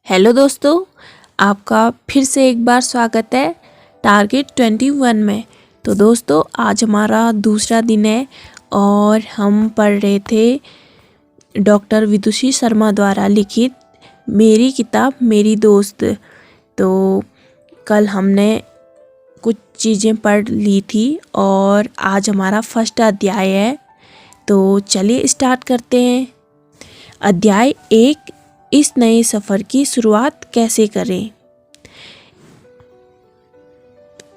Hello दोस्तों, आपका फिर से एक बार स्वागत है टारगेट 21 में। तो दोस्तों, आज हमारा दूसरा दिन है और हम पढ़ रहे थे डॉक्टर विदुषी शर्मा द्वारा लिखित मेरी किताब मेरी दोस्त। तो कल हमने कुछ चीज़ें पढ़ ली थी और आज हमारा फर्स्ट अध्याय है। तो चलिए स्टार्ट करते हैं। अध्याय 1, इस नए सफ़र की शुरुआत कैसे करें।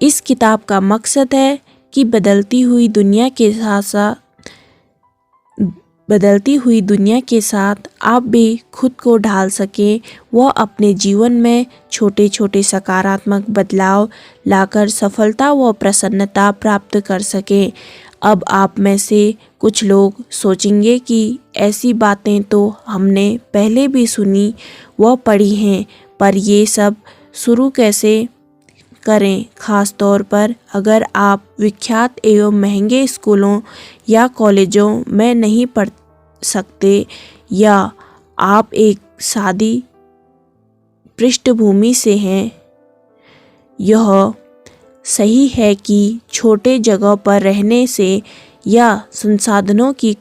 इस किताब का मकसद है कि बदलती हुई दुनिया के साथ आप भी खुद को ढाल सकें। वह अपने जीवन में छोटे छोटे सकारात्मक बदलाव लाकर सफलता व प्रसन्नता प्राप्त कर सकें। अब आप में से कुछ लोग सोचेंगे कि ऐसी बातें तो हमने पहले भी सुनी व पढ़ी हैं, पर ये सब शुरू कैसे करें, ख़ास तौर पर अगर आप विख्यात एवं महंगे स्कूलों या कॉलेजों में नहीं पढ़ सकते या आप एक सादी पृष्ठभूमि से हैं। यह सही है कि छोटे जगह पर रहने से या संसाधनों की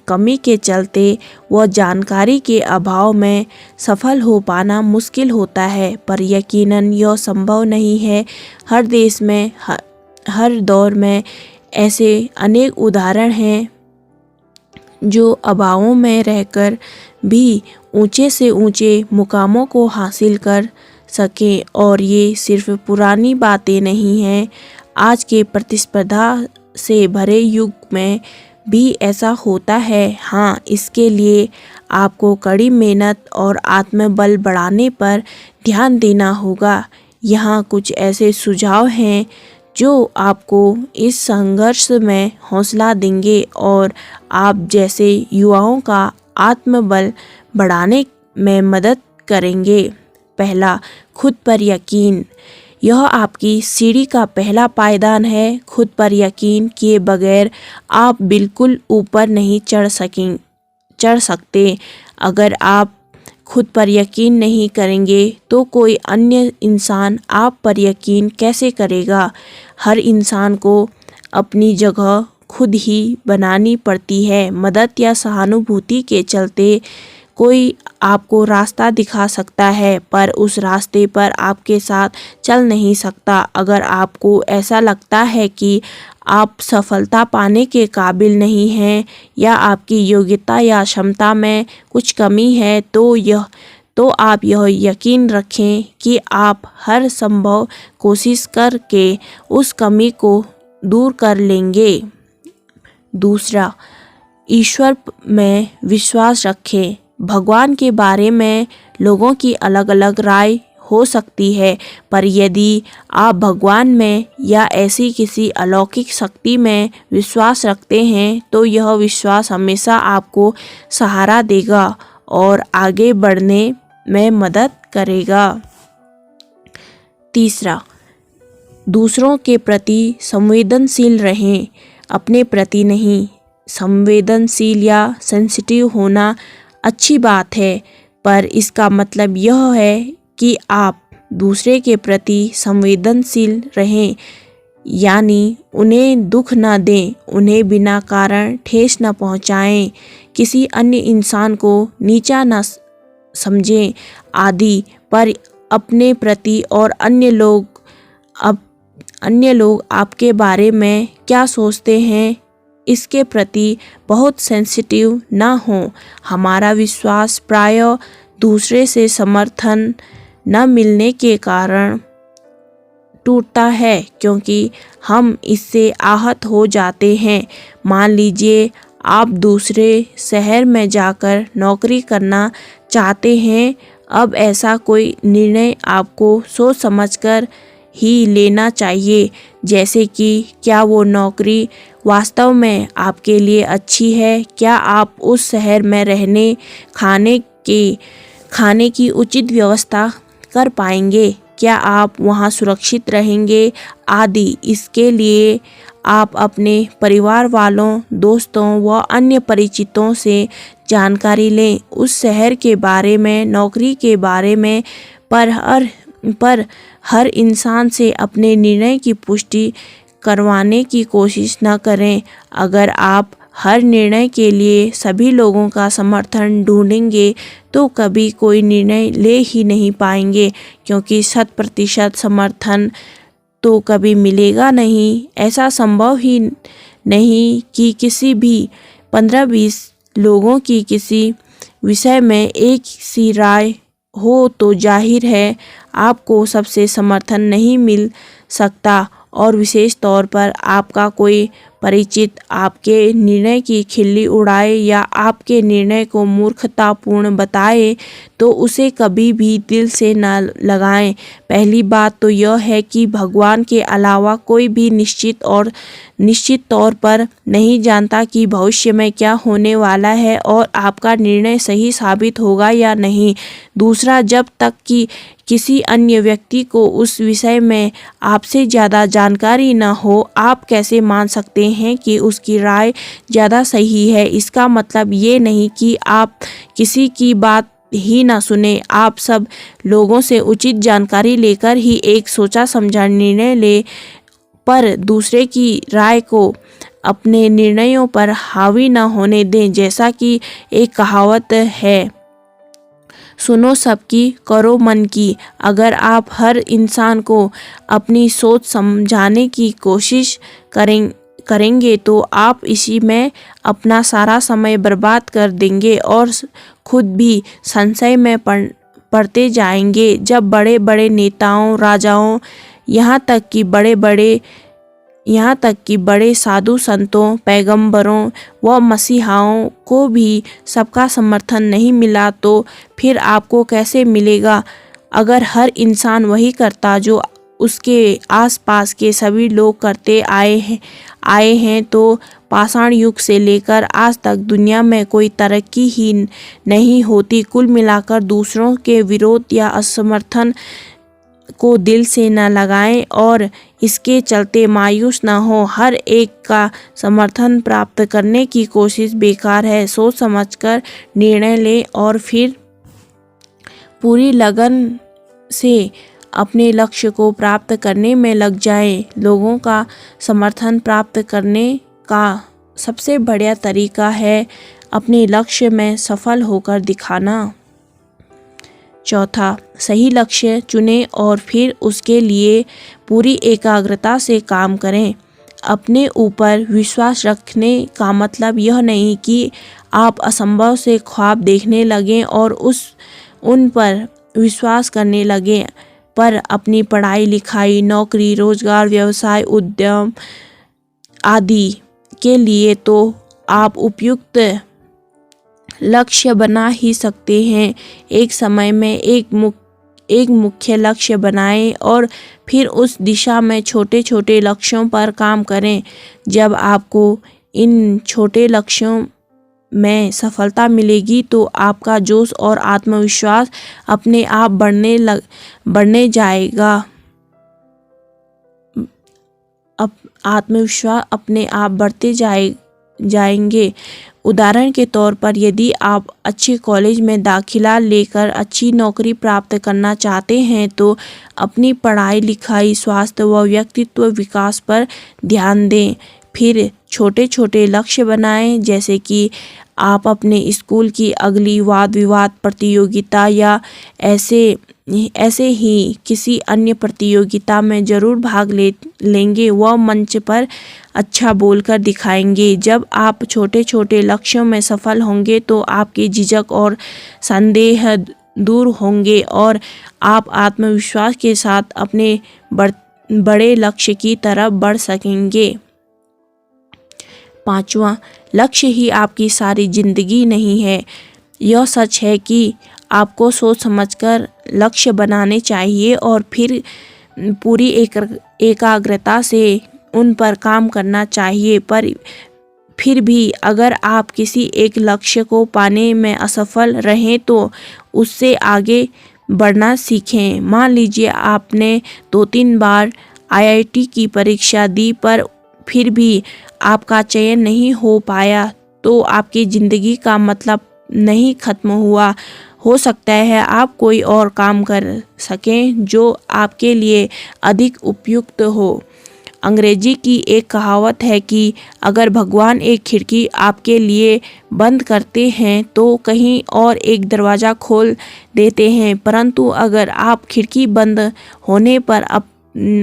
कमी के चलते व जानकारी के अभाव में सफल हो पाना मुश्किल होता है, पर यकीनन यह संभव नहीं है। हर देश में हर दौर में ऐसे अनेक उदाहरण हैं जो अभावों में रहकर भी ऊंचे से ऊंचे मुकामों को हासिल कर सकें। और ये सिर्फ पुरानी बातें नहीं हैं, आज के प्रतिस्पर्धा से भरे युग में भी ऐसा होता है। हाँ, इसके लिए आपको कड़ी मेहनत और आत्मबल बढ़ाने पर ध्यान देना होगा। यहाँ कुछ ऐसे सुझाव हैं जो आपको इस संघर्ष में हौसला देंगे और आप जैसे युवाओं का आत्मबल बढ़ाने में मदद करेंगे। पहला, खुद पर यकीन। यह आपकी सीढ़ी का पहला पायदान है। खुद पर यकीन किए बगैर आप बिल्कुल ऊपर नहीं चढ़ सकते। अगर आप खुद पर यकीन नहीं करेंगे तो कोई अन्य इंसान आप पर यकीन कैसे करेगा। हर इंसान को अपनी जगह खुद ही बनानी पड़ती है। मदद या सहानुभूति के चलते कोई आपको रास्ता दिखा सकता है, पर उस रास्ते पर आपके साथ चल नहीं सकता। अगर आपको ऐसा लगता है कि आप सफलता पाने के काबिल नहीं हैं या आपकी योग्यता या क्षमता में कुछ कमी है, तो आप यह यकीन रखें कि आप हर संभव कोशिश करके उस कमी को दूर कर लेंगे। दूसरा, ईश्वर में विश्वास रखें। भगवान के बारे में लोगों की अलग अलग राय हो सकती है, पर यदि आप भगवान में या ऐसी किसी अलौकिक शक्ति में विश्वास रखते हैं तो यह विश्वास हमेशा आपको सहारा देगा और आगे बढ़ने में मदद करेगा। तीसरा, दूसरों के प्रति संवेदनशील रहें, अपने प्रति नहीं। संवेदनशील या सेंसिटिव होना अच्छी बात है, पर इसका मतलब यह है कि आप दूसरे के प्रति संवेदनशील रहें, यानी उन्हें दुख न दें, उन्हें बिना कारण ठेस न पहुंचाएं, किसी अन्य इंसान को नीचा न समझें आदि। पर अपने प्रति और अन्य लोग आपके बारे में क्या सोचते हैं इसके प्रति बहुत सेंसिटिव ना हो। हमारा विश्वास प्रायः दूसरे से समर्थन न मिलने के कारण टूटता है, क्योंकि हम इससे आहत हो जाते हैं। मान लीजिए आप दूसरे शहर में जाकर नौकरी करना चाहते हैं। अब ऐसा कोई निर्णय आपको सोच समझकर ही लेना चाहिए, जैसे कि क्या वो नौकरी वास्तव में आपके लिए अच्छी है, क्या आप उस शहर में रहने खाने की उचित व्यवस्था कर पाएंगे, क्या आप वहाँ सुरक्षित रहेंगे आदि। इसके लिए आप अपने परिवार वालों, दोस्तों व अन्य परिचितों से जानकारी लें, उस शहर के बारे में, नौकरी के बारे में, पर हर इंसान से अपने निर्णय की पुष्टि करवाने की कोशिश न करें। अगर आप हर निर्णय के लिए सभी लोगों का समर्थन ढूंढेंगे तो कभी कोई निर्णय ले ही नहीं पाएंगे, क्योंकि 100% समर्थन तो कभी मिलेगा नहीं। ऐसा संभव ही नहीं कि किसी भी 15-20 लोगों की किसी विषय में एक सी राय हो, तो जाहिर है आपको सबसे समर्थन नहीं मिल सकता, और विशेष तौर पर आपका कोई परिचित आपके निर्णय की खिल्ली उड़ाए या आपके निर्णय को मूर्खतापूर्ण बताए तो उसे कभी भी दिल से न लगाएं। पहली बात तो यह है कि भगवान के अलावा कोई भी निश्चित तौर पर नहीं जानता कि भविष्य में क्या होने वाला है और आपका निर्णय सही साबित होगा या नहीं। दूसरा, जब तक कि किसी अन्य व्यक्ति को उस विषय में आपसे ज़्यादा जानकारी न हो, आप कैसे मान सकते हैं कि उसकी राय ज़्यादा सही है। इसका मतलब ये नहीं कि आप किसी की बात ही ना सुने, आप सब लोगों से उचित जानकारी लेकर ही एक सोचा समझा निर्णय लें, पर दूसरे की राय को अपने निर्णयों पर हावी न होने दें। जैसा कि एक कहावत है, सुनो सबकी, करो मन की। अगर आप हर इंसान को अपनी सोच समझाने की कोशिश करेंगे तो आप इसी में अपना सारा समय बर्बाद कर देंगे और खुद भी संशय में पड़ते जाएंगे। जब बड़े बड़े नेताओं, राजाओं, यहाँ तक कि बड़े साधु संतों, पैगंबरों व मसीहाओं को भी सबका समर्थन नहीं मिला, तो फिर आपको कैसे मिलेगा? अगर हर इंसान वही करता जो उसके आसपास के सभी लोग करते आए हैं तो पाषाण युग से लेकर आज तक दुनिया में कोई तरक्की ही नहीं होती। कुल मिलाकर दूसरों के विरोध या असमर्थन को दिल से न लगाएं और इसके चलते मायूस न हो। हर एक का समर्थन प्राप्त करने की कोशिश बेकार है। सोच समझकर निर्णय लें और फिर पूरी लगन से अपने लक्ष्य को प्राप्त करने में लग जाएं। लोगों का समर्थन प्राप्त करने का सबसे बढ़िया तरीका है अपने लक्ष्य में सफल होकर दिखाना। चौथा, सही लक्ष्य चुनें और फिर उसके लिए पूरी एकाग्रता से काम करें। अपने ऊपर विश्वास रखने का मतलब यह नहीं कि आप असंभव से ख्वाब देखने लगें और उन पर विश्वास करने लगें, पर अपनी पढ़ाई लिखाई, नौकरी, रोजगार, व्यवसाय, उद्यम आदि के लिए तो आप उपयुक्त लक्ष्य बना ही सकते हैं। एक समय में एक मुख्य लक्ष्य बनाएं और फिर उस दिशा में छोटे छोटे लक्ष्यों पर काम करें। जब आपको इन छोटे लक्ष्यों में सफलता मिलेगी तो आपका जोश और आत्मविश्वास अपने आप बढ़ने जाएगा। आत्मविश्वास अपने आप बढ़ते जाएंगे। उदाहरण के तौर पर, यदि आप अच्छे कॉलेज में दाखिला लेकर अच्छी नौकरी प्राप्त करना चाहते हैं तो अपनी पढ़ाई लिखाई, स्वास्थ्य व व्यक्तित्व विकास पर ध्यान दें। फिर छोटे छोटे लक्ष्य बनाएं, जैसे कि आप अपने स्कूल की अगली वाद विवाद प्रतियोगिता या ऐसे ही किसी अन्य प्रतियोगिता में जरूर भाग लेंगे व मंच पर अच्छा बोलकर दिखाएंगे। जब आप छोटे छोटे लक्ष्यों में सफल होंगे तो आपकी झिझक और संदेह दूर होंगे और आप आत्मविश्वास के साथ अपने बड़े लक्ष्य की तरफ बढ़ सकेंगे। पांचवा, लक्ष्य ही आपकी सारी जिंदगी नहीं है। यह सच है कि आपको सोच समझकर लक्ष्य बनाने चाहिए और फिर पूरी एकाग्रता से उन पर काम करना चाहिए, पर फिर भी अगर आप किसी एक लक्ष्य को पाने में असफल रहें तो उससे आगे बढ़ना सीखें। मान लीजिए आपने 2-3 बार IIT की परीक्षा दी पर फिर भी आपका चयन नहीं हो पाया, तो आपकी ज़िंदगी का मतलब नहीं खत्म हुआ। हो सकता है आप कोई और काम कर सकें जो आपके लिए अधिक उपयुक्त हो। अंग्रेजी की एक कहावत है कि अगर भगवान एक खिड़की आपके लिए बंद करते हैं तो कहीं और एक दरवाज़ा खोल देते हैं, परंतु अगर आप खिड़की बंद होने पर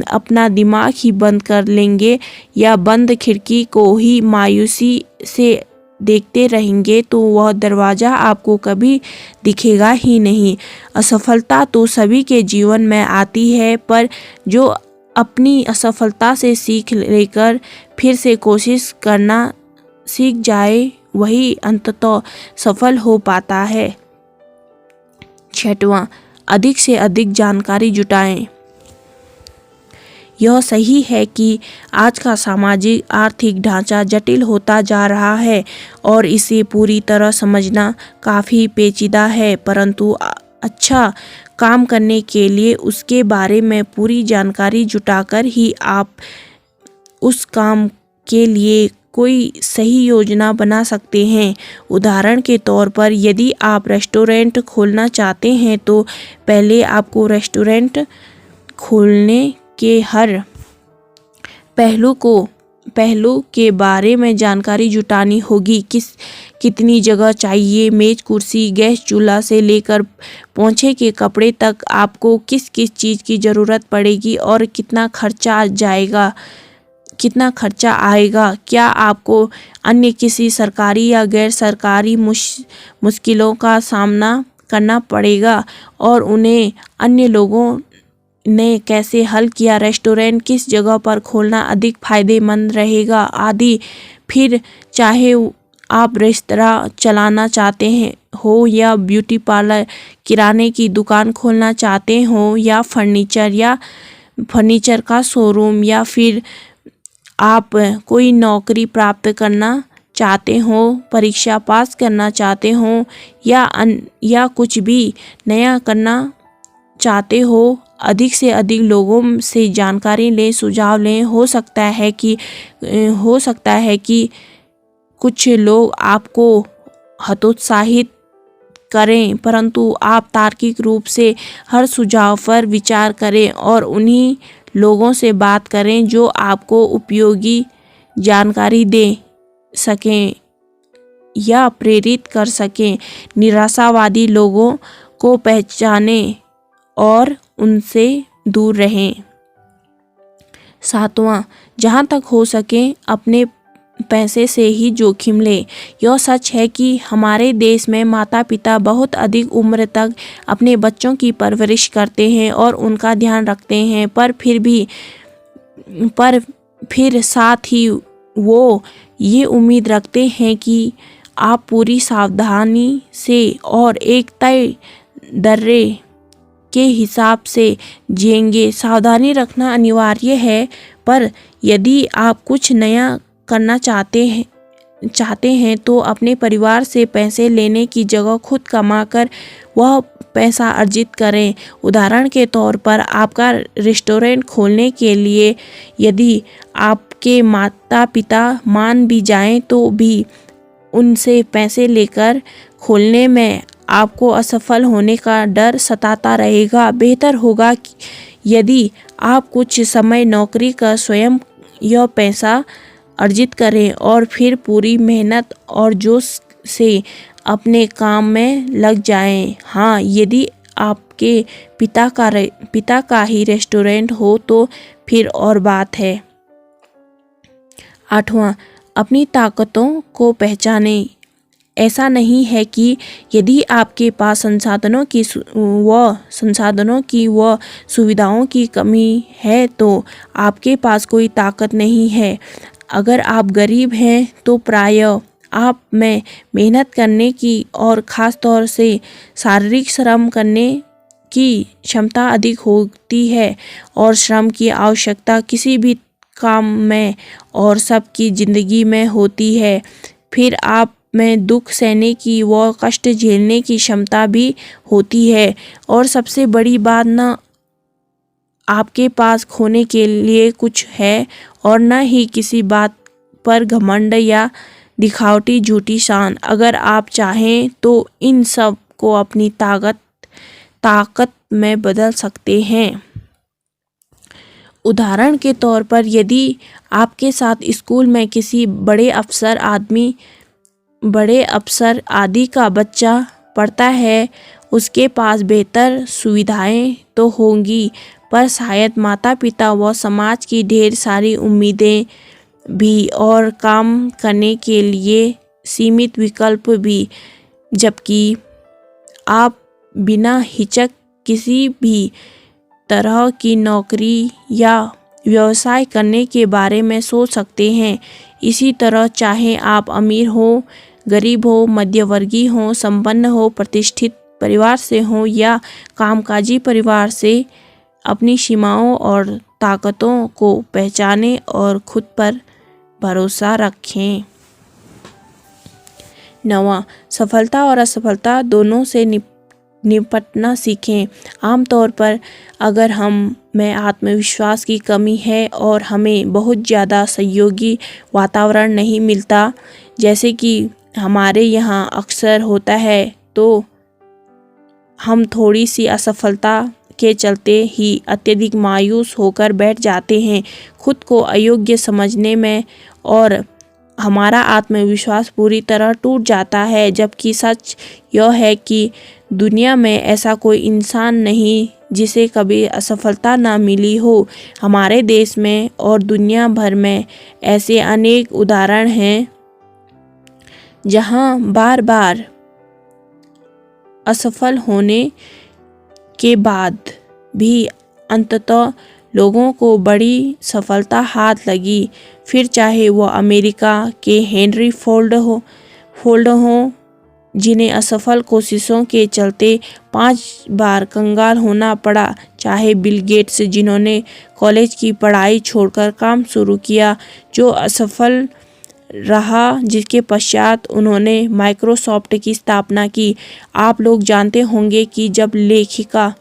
अपना दिमाग ही बंद कर लेंगे या बंद खिड़की को ही मायूसी से देखते रहेंगे तो वह दरवाज़ा आपको कभी दिखेगा ही नहीं। असफलता तो सभी के जीवन में आती है, पर जो अपनी असफलता से सीख लेकर फिर से कोशिश करना सीख जाए वही अंततः सफल हो पाता है। 6वां, अधिक से अधिक जानकारी जुटाएं। यह सही है कि आज का सामाजिक आर्थिक ढांचा जटिल होता जा रहा है और इसे पूरी तरह समझना काफ़ी पेचीदा है, परंतु अच्छा काम करने के लिए उसके बारे में पूरी जानकारी जुटाकर ही आप उस काम के लिए कोई सही योजना बना सकते हैं। उदाहरण के तौर पर यदि आप रेस्टोरेंट खोलना चाहते हैं तो पहले आपको रेस्टोरेंट खोलने के हर पहलू के बारे में जानकारी जुटानी होगी। कितनी जगह चाहिए, मेज कुर्सी, गैस चूल्हा से लेकर पोंछे के कपड़े तक आपको किस किस चीज़ की ज़रूरत पड़ेगी और कितना खर्चा आएगा। क्या आपको अन्य किसी सरकारी या गैर सरकारी मुश्किलों का सामना करना पड़ेगा और उन्हें अन्य लोगों ने कैसे हल किया, रेस्टोरेंट किस जगह पर खोलना अधिक फायदेमंद रहेगा आदि। फिर चाहे आप रेस्तरां चलाना चाहते हो या ब्यूटी पार्लर, किराने की दुकान खोलना चाहते हो या फर्नीचर का शोरूम, या फिर आप कोई नौकरी प्राप्त करना चाहते हो, परीक्षा पास करना चाहते हो या कुछ भी नया करना चाहते हो, अधिक से अधिक लोगों से जानकारी लें, सुझाव लें। हो सकता है कि कुछ लोग आपको हतोत्साहित करें, परंतु आप तार्किक रूप से हर सुझाव पर विचार करें और उन्हीं लोगों से बात करें जो आपको उपयोगी जानकारी दे सकें या प्रेरित कर सकें। निराशावादी लोगों को पहचानें और उनसे दूर रहें। 7वां, जहाँ तक हो सके अपने पैसे से ही जोखिम लें। यह सच है कि हमारे देश में माता पिता बहुत अधिक उम्र तक अपने बच्चों की परवरिश करते हैं और उनका ध्यान रखते हैं, पर फिर साथ ही वो ये उम्मीद रखते हैं कि आप पूरी सावधानी से और एक तय दर्रे के हिसाब से जिएंगे। सावधानी रखना अनिवार्य है, पर यदि आप कुछ नया करना चाहते हैं तो अपने परिवार से पैसे लेने की जगह खुद कमाकर वह पैसा अर्जित करें। उदाहरण के तौर पर आपका रेस्टोरेंट खोलने के लिए यदि आपके माता पिता मान भी जाएं तो भी उनसे पैसे लेकर खोलने में आपको असफल होने का डर सताता रहेगा। बेहतर होगा यदि आप कुछ समय नौकरी कर स्वयं यह पैसा अर्जित करें और फिर पूरी मेहनत और जोश से अपने काम में लग जाएं। हाँ, यदि आपके पिता का ही रेस्टोरेंट हो तो फिर और बात है। 8वां, अपनी ताकतों को पहचानें। ऐसा नहीं है कि यदि आपके पास संसाधनों की व सुविधाओं की कमी है तो आपके पास कोई ताकत नहीं है। अगर आप गरीब हैं तो प्रायः आप में मेहनत करने की और ख़ास तौर से शारीरिक श्रम करने की क्षमता अधिक होती है, और श्रम की आवश्यकता किसी भी काम में और सबकी ज़िंदगी में होती है। फिर आप में दुख सहने की व कष्ट झेलने की क्षमता भी होती है, और सबसे बड़ी बात, न आपके पास खोने के लिए कुछ है और न ही किसी बात पर घमंड या दिखावटी झूठी शान। अगर आप चाहें तो इन सब को अपनी ताकत में बदल सकते हैं। उदाहरण के तौर पर यदि आपके साथ स्कूल में किसी बड़े अफसर आदि का बच्चा पढ़ता है, उसके पास बेहतर सुविधाएं तो होंगी, पर शायद माता पिता व समाज की ढेर सारी उम्मीदें भी और काम करने के लिए सीमित विकल्प भी। जबकि आप बिना हिचक किसी भी तरह की नौकरी या व्यवसाय करने के बारे में सोच सकते हैं। इसी तरह चाहे आप अमीर हो, गरीब हो, मध्यवर्गीय हो, संपन्न हो, प्रतिष्ठित परिवार से हो या कामकाजी परिवार से, अपनी सीमाओं और ताकतों को पहचानें और खुद पर भरोसा रखें। 9, सफलता और असफलता दोनों से निपटना सीखें। आमतौर पर अगर हम में आत्मविश्वास की कमी है और हमें बहुत ज़्यादा सहयोगी वातावरण नहीं मिलता, जैसे कि हमारे यहाँ अक्सर होता है, तो हम थोड़ी सी असफलता के चलते ही अत्यधिक मायूस होकर बैठ जाते हैं, खुद को अयोग्य समझने में, और हमारा आत्मविश्वास पूरी तरह टूट जाता है। जबकि सच यह है कि दुनिया में ऐसा कोई इंसान नहीं जिसे कभी असफलता ना मिली हो। हमारे देश में और दुनिया भर में ऐसे अनेक उदाहरण हैं जहां बार बार असफल होने के बाद भी अंततः लोगों को बड़ी सफलता हाथ लगी। फिर चाहे वो अमेरिका के हेनरी फोर्ड हो, जिन्हें असफल कोशिशों के चलते 5 बार कंगाल होना पड़ा, चाहे बिल गेट्स, जिन्होंने कॉलेज की पढ़ाई छोड़कर काम शुरू किया, जो असफल रहा, जिसके पश्चात उन्होंने माइक्रोसॉफ्ट की स्थापना की। आप लोग जानते होंगे कि जब लेखिका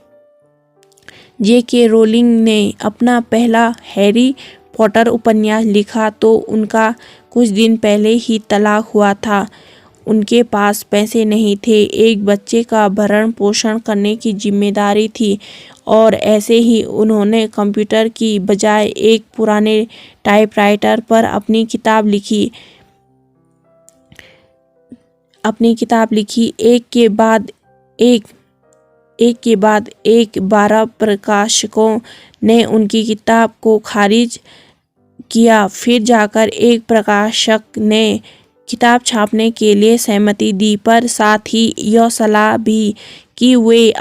J.K. रोलिंग ने अपना पहला हैरी पॉटर उपन्यास लिखा तो उनका कुछ दिन पहले ही तलाक हुआ था। उनके पास पैसे नहीं थे, एक बच्चे का भरण पोषण करने की जिम्मेदारी थी, और ऐसे ही उन्होंने कंप्यूटर की बजाय एक पुराने टाइपराइटर पर अपनी किताब लिखी। एक के बाद एक 12 प्रकाशकों ने उनकी किताब को खारिज किया। फिर जाकर एक प्रकाशक ने किताब छापने के लिए सहमति दी, पर साथ ही यह सलाह भी कि वे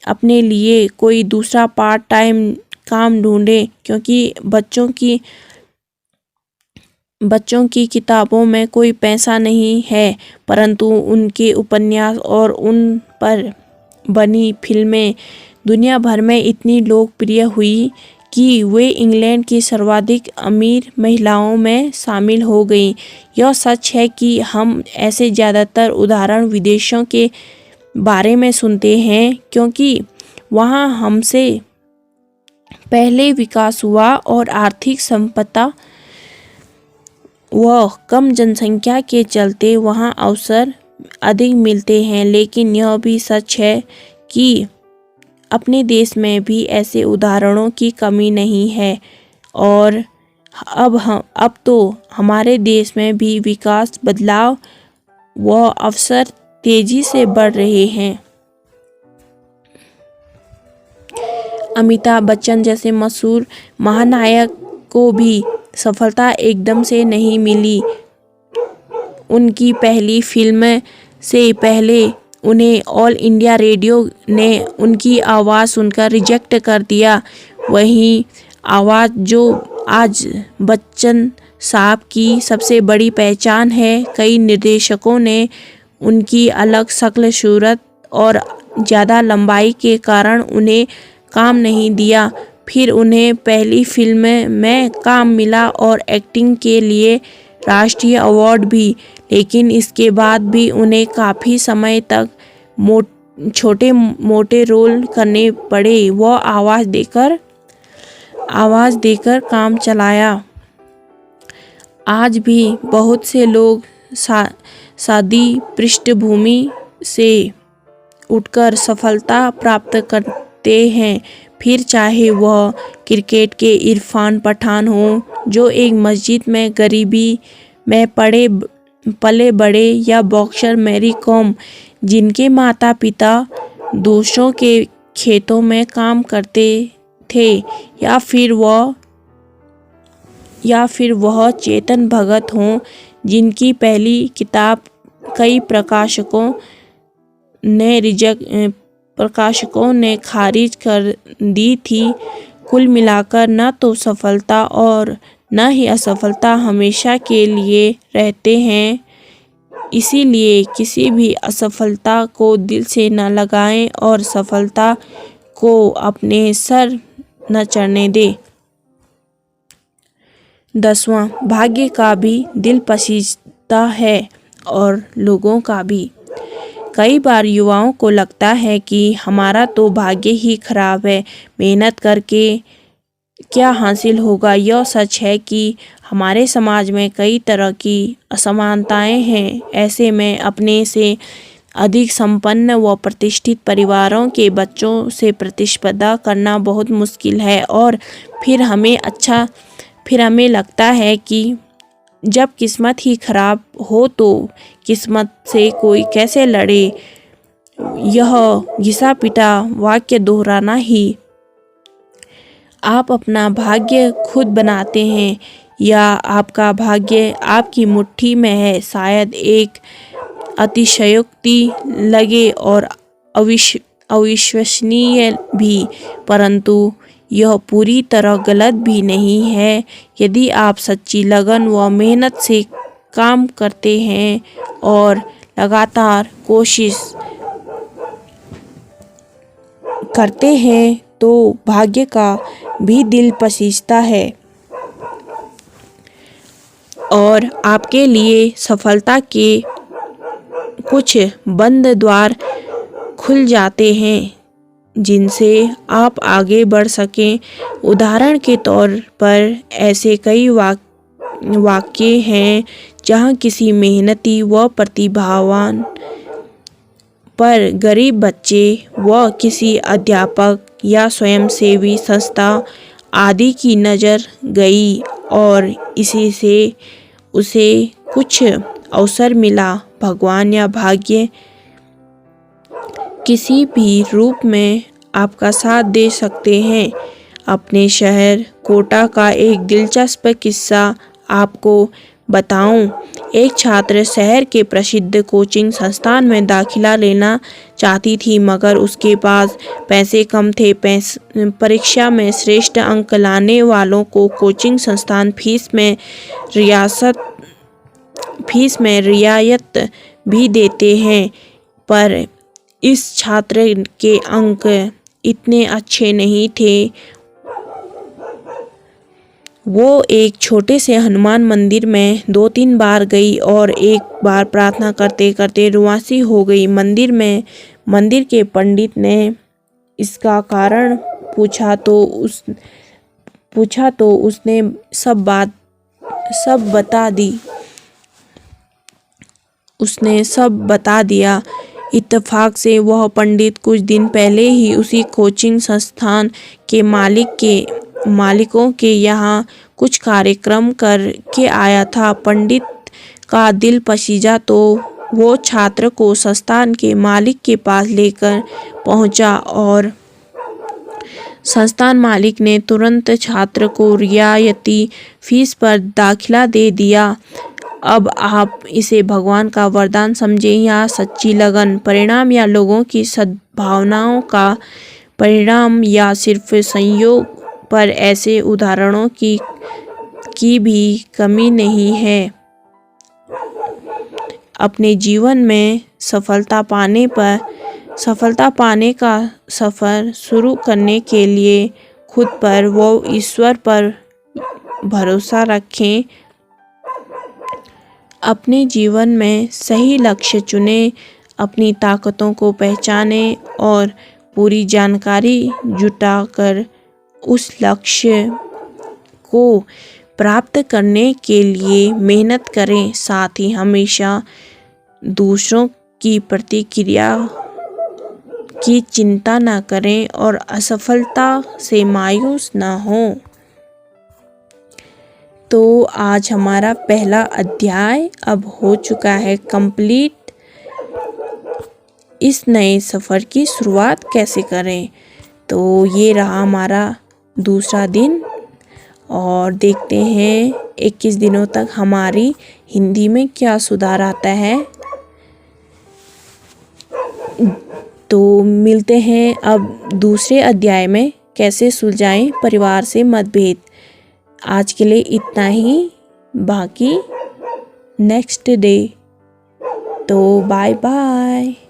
अपने लिए कोई दूसरा पार्ट टाइम काम ढूंढें, क्योंकि बच्चों की किताबों में कोई पैसा नहीं है। परंतु उनके उपन्यास और उन पर बनी फिल्में दुनिया भर में इतनी लोकप्रिय हुई कि वे इंग्लैंड की सर्वाधिक अमीर महिलाओं में शामिल हो गईं। यह सच है कि हम ऐसे ज़्यादातर उदाहरण विदेशों के बारे में सुनते हैं, क्योंकि वहाँ हमसे पहले विकास हुआ और आर्थिक संपदा व कम जनसंख्या के चलते वहाँ अवसर अधिक मिलते हैं। लेकिन यह भी सच है कि अपने देश में भी ऐसे उदाहरणों की कमी नहीं है, और अब तो हमारे देश में भी विकास, बदलाव व अवसर तेजी से बढ़ रहे हैं। अमिताभ बच्चन जैसे मशहूर महानायक को भी सफलता एकदम से नहीं मिली। उनकी पहली फिल्म से पहले उन्हें ऑल इंडिया रेडियो ने उनकी आवाज़ सुनकर रिजेक्ट कर दिया। वही आवाज़ जो आज बच्चन साहब की सबसे बड़ी पहचान है। कई निर्देशकों ने उनकी अलग शक्ल, सूरत और ज़्यादा लंबाई के कारण उन्हें काम नहीं दिया। फिर उन्हें पहली फिल्म में काम मिला और एक्टिंग के लिए राष्ट्रीय अवार्ड भी, लेकिन इसके बाद भी उन्हें काफ़ी समय तक छोटे मोटे रोल करने पड़े। वो आवाज़ देकर काम चलाया। आज भी बहुत से लोग सादी पृष्ठभूमि से उठकर सफलता प्राप्त करते हैं, फिर चाहे वह क्रिकेट के इरफान पठान हो जो एक मस्जिद में गरीबी में पले बड़े, या बॉक्सर मैरी कॉम जिनके माता पिता दूसरों के खेतों में काम करते थे, या फिर वह चेतन भगत हों जिनकी पहली किताब कई प्रकाशकों ने खारिज कर दी थी। कुल मिलाकर न तो सफलता और न ही असफलता हमेशा के लिए रहते हैं, इसीलिए किसी भी असफलता को दिल से न लगाएं और सफलता को अपने सर न चढ़ने दें। 10वां, भाग्य का भी दिल पसीजता है और लोगों का भी। कई बार युवाओं को लगता है कि हमारा तो भाग्य ही खराब है, मेहनत करके क्या हासिल होगा। यह सच है कि हमारे समाज में कई तरह की असमानताएं हैं। ऐसे में अपने से अधिक संपन्न व प्रतिष्ठित परिवारों के बच्चों से प्रतिस्पर्धा करना बहुत मुश्किल है, और फिर हमें लगता है कि जब किस्मत ही खराब हो तो किस्मत से कोई कैसे लड़े। यह घिसा पिटा वाक्य दोहराना ही आप अपना भाग्य खुद बनाते हैं या आपका भाग्य आपकी मुट्ठी में है, शायद एक अतिशयोक्ति लगे और अविश्वसनीय भी, परंतु यह पूरी तरह गलत भी नहीं है। यदि आप सच्ची लगन व मेहनत से काम करते हैं और लगातार कोशिश करते हैं तो भाग्य का भी दिल पसीजता है और आपके लिए सफलता के कुछ बंद द्वार खुल जाते हैं जिनसे आप आगे बढ़ सकें। उदाहरण के तौर पर ऐसे कई वाक्य हैं जहां किसी मेहनती व प्रतिभावान पर गरीब बच्चे व किसी अध्यापक या स्वयंसेवी संस्था आदि की नज़र गई और इसी से उसे कुछ अवसर मिला। भगवान या भाग्य किसी भी रूप में आपका साथ दे सकते हैं। अपने शहर कोटा का एक दिलचस्प किस्सा आपको बताऊं। एक छात्र शहर के प्रसिद्ध कोचिंग संस्थान में दाखिला लेना चाहती थी, मगर उसके पास पैसे कम थे। परीक्षा में श्रेष्ठ अंक लाने वालों को कोचिंग संस्थान फीस में रियायत भी देते हैं, पर इस छात्र के अंक इतने अच्छे नहीं थे। वो एक छोटे से हनुमान मंदिर में 2-3 बार गई और एक बार प्रार्थना करते करते रुआंसी हो गई। मंदिर के पंडित ने इसका कारण पूछा तो उसने सब बता दिया। इत्तेफाक से वह पंडित कुछ दिन पहले ही उसी कोचिंग संस्थान के मालिकों के यहाँ कुछ कार्यक्रम कर के आया था। पंडित का दिल पसीजा तो वो छात्र को संस्थान के मालिक के पास लेकर पहुँचा और संस्थान मालिक ने तुरंत छात्र को रियायती फीस पर दाखिला दे दिया। अब आप इसे भगवान का वरदान समझें या सच्ची लगन, परिणाम या लोगों की सद्भावनाओं का परिणाम या सिर्फ संयोग, पर ऐसे उदाहरणों की भी कमी नहीं है। अपने जीवन में सफलता पाने का सफ़र शुरू करने के लिए खुद पर व ईश्वर पर भरोसा रखें। अपने जीवन में सही लक्ष्य चुनें, अपनी ताकतों को पहचानें और पूरी जानकारी जुटाकर उस लक्ष्य को प्राप्त करने के लिए मेहनत करें। साथ ही हमेशा दूसरों की प्रतिक्रिया की चिंता न करें और असफलता से मायूस न हों। तो आज हमारा पहला अध्याय अब हो चुका है कंप्लीट। इस नए सफ़र की शुरुआत कैसे करें, तो ये रहा हमारा दूसरा दिन और देखते हैं 21 दिनों तक हमारी हिंदी में क्या सुधार आता है। तो मिलते हैं अब दूसरे अध्याय में, कैसे सुलझाएं परिवार से मतभेद। आज के लिए इतना ही, बाकी नेक्स्ट डे। तो बाय बाय।